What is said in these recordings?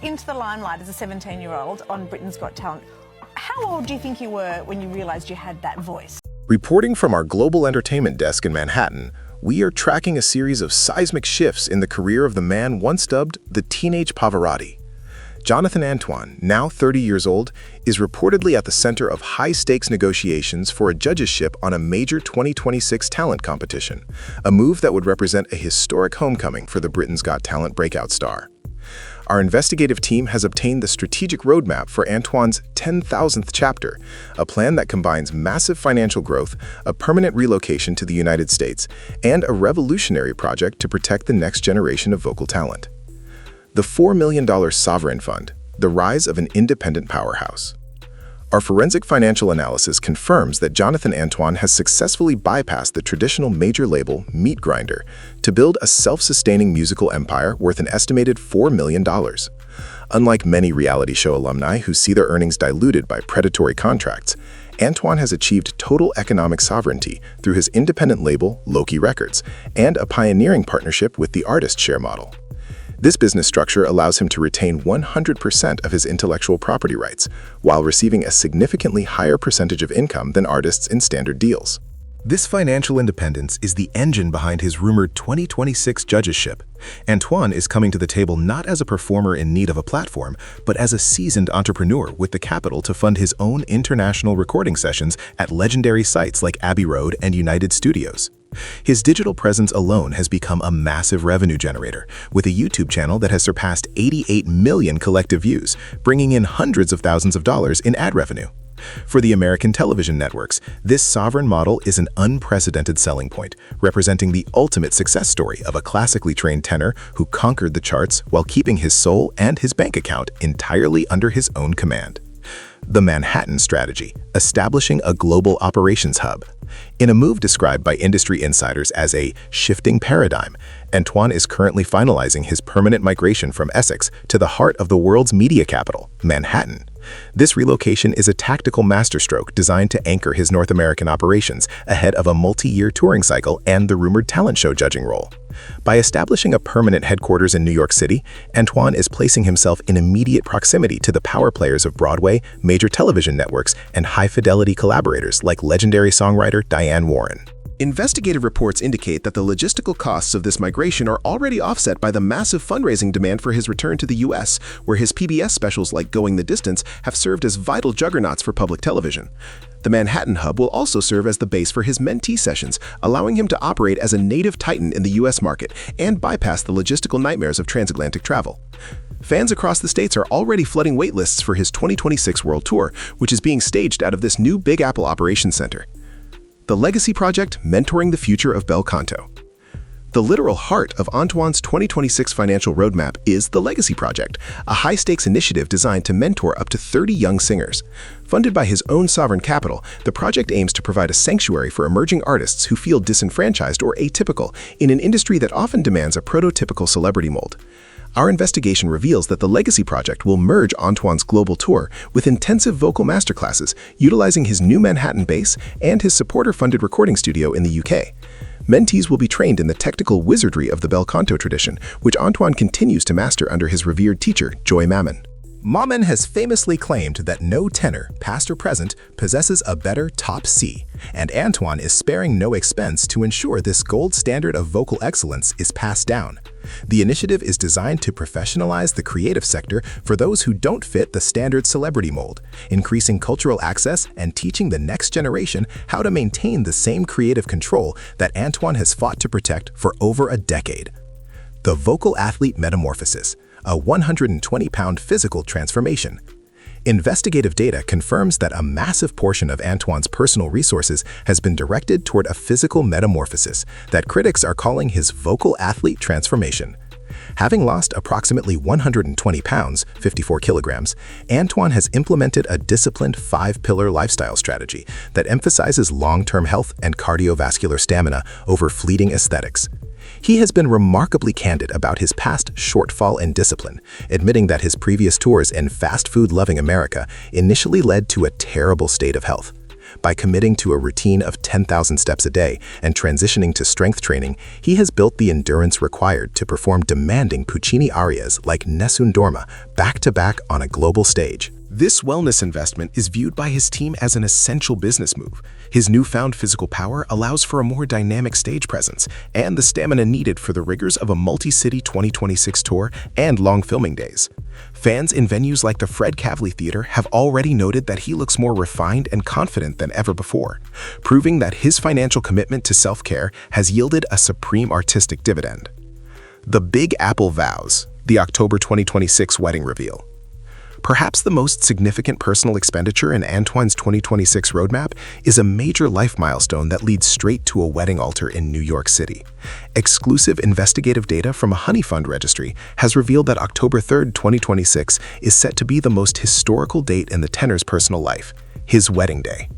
Into the limelight as a 17-year-old on Britain's Got Talent. How old do you think you were when you realised you had that voice? Reporting from our global entertainment desk in Manhattan, we are tracking a series of seismic shifts in the career of the man once dubbed the teenage Pavarotti. Jonathan Antoine, now 30 years old, is reportedly at the center of high-stakes negotiations for a judgeship on a major 2026 talent competition, a move that would represent a historic homecoming for the Britain's Got Talent breakout star. Our investigative team has obtained the strategic roadmap for Antoine's 10,000th chapter, a plan that combines massive financial growth, a permanent relocation to the United States, and a revolutionary project to protect the next generation of vocal talent. The $4 million Sovereign Fund, the rise of an independent powerhouse. Our forensic financial analysis confirms that Jonathan Antoine has successfully bypassed the traditional major label meat grinder to build a self-sustaining musical empire worth an estimated $4 million. Unlike many reality show alumni who see their earnings diluted by predatory contracts, Antoine has achieved total economic sovereignty through his independent label, Loki Records, and a pioneering partnership with the artist share model. This business structure allows him to retain 100% of his intellectual property rights, while receiving a significantly higher percentage of income than artists in standard deals. This financial independence is the engine behind his rumored 2026 judgeship. Antoine is coming to the table not as a performer in need of a platform, but as a seasoned entrepreneur with the capital to fund his own international recording sessions at legendary sites like Abbey Road and United Studios. His digital presence alone has become a massive revenue generator, with a YouTube channel that has surpassed 88 million collective views, bringing in hundreds of thousands of dollars in ad revenue. For the American television networks, this sovereign model is an unprecedented selling point, representing the ultimate success story of a classically trained tenor who conquered the charts while keeping his soul and his bank account entirely under his own command. The Manhattan Strategy, establishing a global operations hub. In a move described by industry insiders as a shifting paradigm, Antoine is currently finalizing his permanent migration from Essex to the heart of the world's media capital, Manhattan. This relocation is a tactical masterstroke designed to anchor his North American operations ahead of a multi-year touring cycle and the rumored talent show judging role. By establishing a permanent headquarters in New York City, Antoine is placing himself in immediate proximity to the power players of Broadway, major television networks, and high-fidelity collaborators like legendary songwriter Diane Warren. Investigative reports indicate that the logistical costs of this migration are already offset by the massive fundraising demand for his return to the U.S., where his PBS specials like Going the Distance have served as vital juggernauts for public television. The Manhattan hub will also serve as the base for his mentee sessions, allowing him to operate as a native titan in the U.S. market and bypass the logistical nightmares of transatlantic travel. Fans across the states are already flooding waitlists for his 2026 World Tour, which is being staged out of this new Big Apple Operations Center. The Legacy Project, mentoring the future of bel canto. The literal heart of Antoine's 2026 financial roadmap is the Legacy Project, a high-stakes initiative designed to mentor up to 30 young singers. Funded by his own sovereign capital, the project aims to provide a sanctuary for emerging artists who feel disenfranchised or atypical in an industry that often demands a prototypical celebrity mold. Our investigation reveals that the Legacy Project will merge Antoine's global tour with intensive vocal masterclasses utilizing his new Manhattan base and his supporter-funded recording studio in the UK. Mentees will be trained in the technical wizardry of the bel canto tradition, which Antoine continues to master under his revered teacher, Joy Mammon. Mammon has famously claimed that no tenor, past or present, possesses a better top C, and Antoine is sparing no expense to ensure this gold standard of vocal excellence is passed down. The initiative is designed to professionalize the creative sector for those who don't fit the standard celebrity mold, increasing cultural access and teaching the next generation how to maintain the same creative control that Antoine has fought to protect for over a decade. The Vocal Athlete Metamorphosis, a 120-pound physical transformation. Investigative data confirms that a massive portion of Antoine's personal resources has been directed toward a physical metamorphosis that critics are calling his vocal athlete transformation. Having lost approximately 120 pounds, 54 kilograms, Antoine has implemented a disciplined 5-pillar lifestyle strategy that emphasizes long-term health and cardiovascular stamina over fleeting aesthetics. He has been remarkably candid about his past shortfall in discipline, admitting that his previous tours in fast food-loving America initially led to a terrible state of health. By committing to a routine of 10,000 steps a day and transitioning to strength training, he has built the endurance required to perform demanding Puccini arias like Nessun Dorma back-to-back on a global stage. This wellness investment is viewed by his team as an essential business move. His newfound physical power allows for a more dynamic stage presence and the stamina needed for the rigors of a multi-city 2026 tour and long filming days. Fans in venues like the Fred Cavely Theater have already noted that he looks more refined and confident than ever before, proving that his financial commitment to self-care has yielded a supreme artistic dividend. The Big Apple Vows, the October 2026 wedding reveal. Perhaps the most significant personal expenditure in Antoine's 2026 roadmap is a major life milestone that leads straight to a wedding altar in New York City. Exclusive investigative data from a honey fund registry has revealed that October 3, 2026 is set to be the most historical date in the tenor's personal life, his wedding day.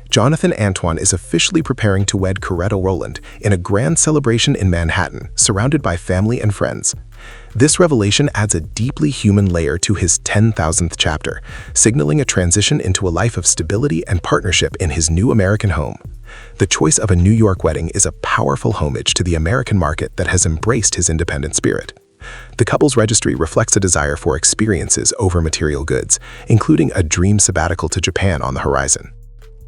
Jonathan Antoine is officially preparing to wed Coretta Rowland in a grand celebration in Manhattan, surrounded by family and friends. This revelation adds a deeply human layer to his 10,000th chapter, signaling a transition into a life of stability and partnership in his new American home. The choice of a New York wedding is a powerful homage to the American market that has embraced his independent spirit. The couple's registry reflects a desire for experiences over material goods, including a dream sabbatical to Japan on the horizon.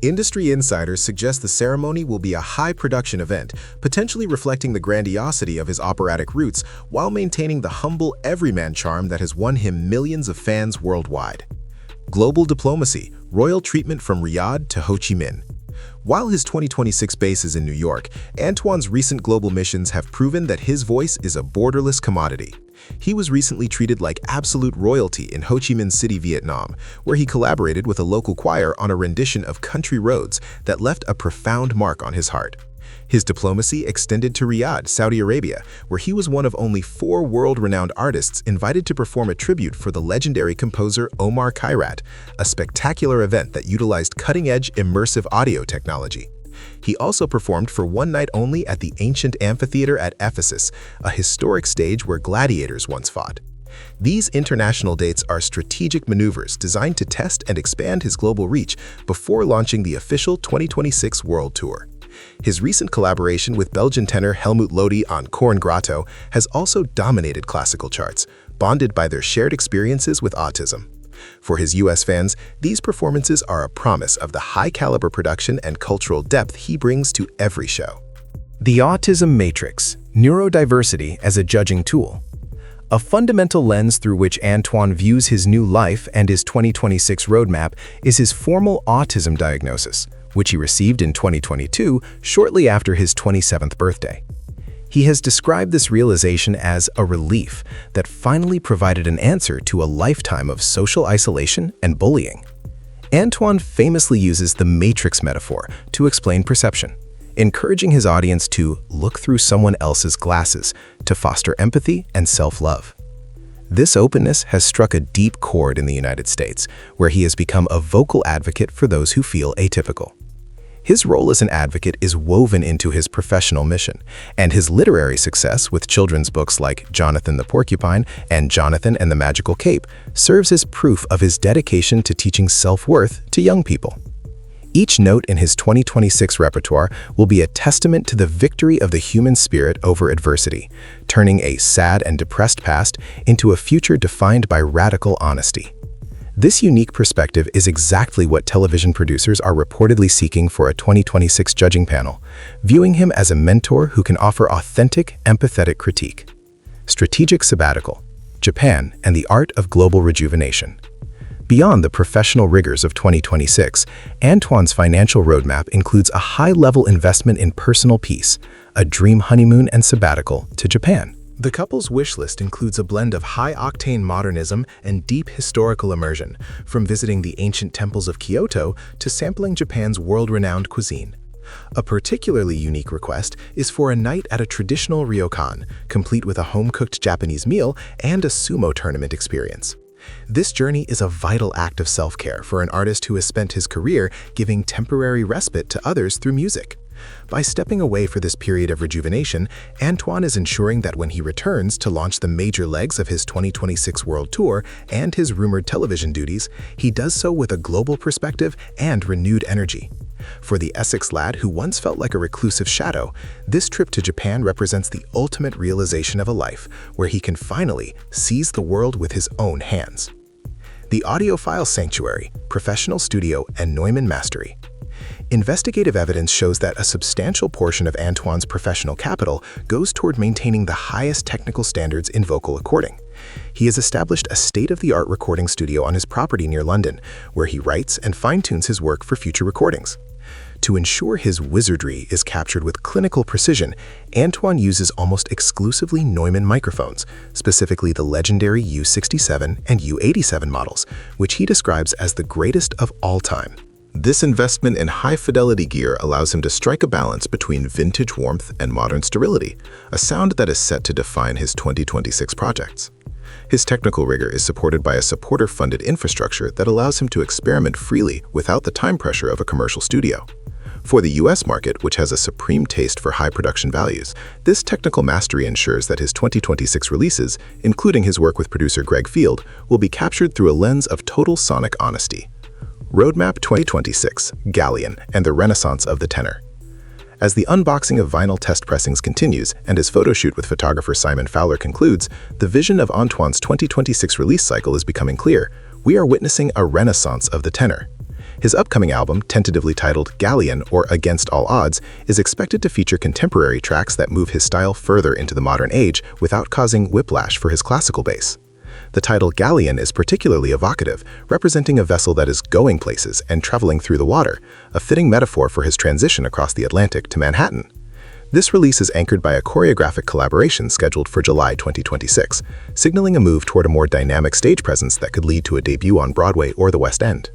Industry insiders suggest the ceremony will be a high-production event, potentially reflecting the grandiosity of his operatic roots while maintaining the humble everyman charm that has won him millions of fans worldwide. Global diplomacy, royal treatment from Riyadh to Ho Chi Minh. While his 2026 base is in New York, Antoine's recent global missions have proven that his voice is a borderless commodity. He was recently treated like absolute royalty in Ho Chi Minh City, Vietnam, where he collaborated with a local choir on a rendition of Country Roads that left a profound mark on his heart. His diplomacy extended to Riyadh, Saudi Arabia, where he was one of only 4 world-renowned artists invited to perform a tribute for the legendary composer Omar Khayrat, a spectacular event that utilized cutting-edge immersive audio technology. He also performed for one night only at the ancient amphitheater at Ephesus, a historic stage where gladiators once fought. These international dates are strategic maneuvers designed to test and expand his global reach before launching the official 2026 World Tour. His recent collaboration with Belgian tenor Helmut Lodi on Corn Grotto has also dominated classical charts, bonded by their shared experiences with autism. For his US fans, these performances are a promise of the high-caliber production and cultural depth he brings to every show. The Autism Matrix, neurodiversity as a judging tool. A fundamental lens through which Antoine views his new life and his 2026 roadmap is his formal autism diagnosis, which he received in 2022, shortly after his 27th birthday. He has described this realization as a relief that finally provided an answer to a lifetime of social isolation and bullying. Antoine famously uses the matrix metaphor to explain perception, encouraging his audience to look through someone else's glasses to foster empathy and self-love. This openness has struck a deep chord in the United States, where he has become a vocal advocate for those who feel atypical. His role as an advocate is woven into his professional mission, and his literary success with children's books like Jonathan the Porcupine and Jonathan and the Magical Cape serves as proof of his dedication to teaching self-worth to young people. Each note in his 2026 repertoire will be a testament to the victory of the human spirit over adversity, turning a sad and depressed past into a future defined by radical honesty. This unique perspective is exactly what television producers are reportedly seeking for a 2026 judging panel, viewing him as a mentor who can offer authentic, empathetic critique. Strategic sabbatical, Japan and the art of global rejuvenation. Beyond the professional rigors of 2026, Antoine's financial roadmap includes a high-level investment in personal peace, a dream honeymoon and sabbatical to Japan. The couple's wish list includes a blend of high-octane modernism and deep historical immersion, from visiting the ancient temples of Kyoto to sampling Japan's world-renowned cuisine. A particularly unique request is for a night at a traditional Ryokan, complete with a home-cooked Japanese meal and a sumo tournament experience. This journey is a vital act of self-care for an artist who has spent his career giving temporary respite to others through music. By stepping away for this period of rejuvenation, Antoine is ensuring that when he returns to launch the major legs of his 2026 World Tour and his rumored television duties, he does so with a global perspective and renewed energy. For the Essex lad who once felt like a reclusive shadow, this trip to Japan represents the ultimate realization of a life where he can finally seize the world with his own hands. The Audiophile Sanctuary, Professional Studio, and Neumann Mastery. Investigative evidence shows that a substantial portion of Antoine's professional capital goes toward maintaining the highest technical standards in vocal recording. He has established a state-of-the-art recording studio on his property near London, where he writes and fine-tunes his work for future recordings. To ensure his wizardry is captured with clinical precision, Antoine uses almost exclusively Neumann microphones, specifically the legendary U67 and U87 models, which he describes as the greatest of all time. This investment in high-fidelity gear allows him to strike a balance between vintage warmth and modern sterility, a sound that is set to define his 2026 projects. His technical rigor is supported by a supporter-funded infrastructure that allows him to experiment freely without the time pressure of a commercial studio. For the US market, which has a supreme taste for high production values, this technical mastery ensures that his 2026 releases, including his work with producer Greg Field, will be captured through a lens of total sonic honesty. Roadmap 2026, Galleon, and the Renaissance of the Tenor. As the unboxing of vinyl test pressings continues and his photo shoot with photographer Simon Fowler concludes, the vision of Antoine's 2026 release cycle is becoming clear. We are witnessing a renaissance of the tenor. His upcoming album, tentatively titled Galleon or Against All Odds, is expected to feature contemporary tracks that move his style further into the modern age without causing whiplash for his classical bass. The title Galleon is particularly evocative, representing a vessel that is going places and traveling through the water, a fitting metaphor for his transition across the Atlantic to Manhattan. This release is anchored by a choreographic collaboration scheduled for July 2026, signaling a move toward a more dynamic stage presence that could lead to a debut on Broadway or the West End.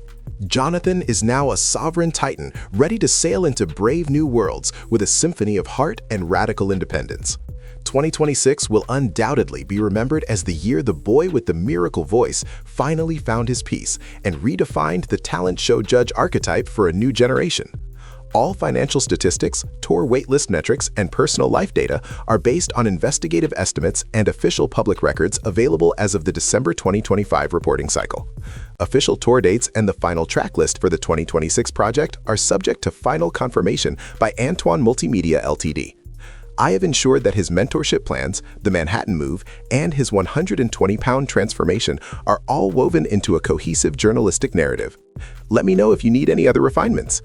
Jonathan is now a sovereign titan, ready to sail into brave new worlds with a symphony of heart and radical independence. 2026 will undoubtedly be remembered as the year the boy with the miracle voice finally found his peace and redefined the talent show judge archetype for a new generation. All financial statistics, tour waitlist metrics, and personal life data are based on investigative estimates and official public records available as of the December 2025 reporting cycle. Official tour dates and the final track list for the 2026 project are subject to final confirmation by Antoine Multimedia Ltd. I have ensured that his mentorship plans, the Manhattan move, and his 120-pound transformation are all woven into a cohesive journalistic narrative. Let me know if you need any other refinements.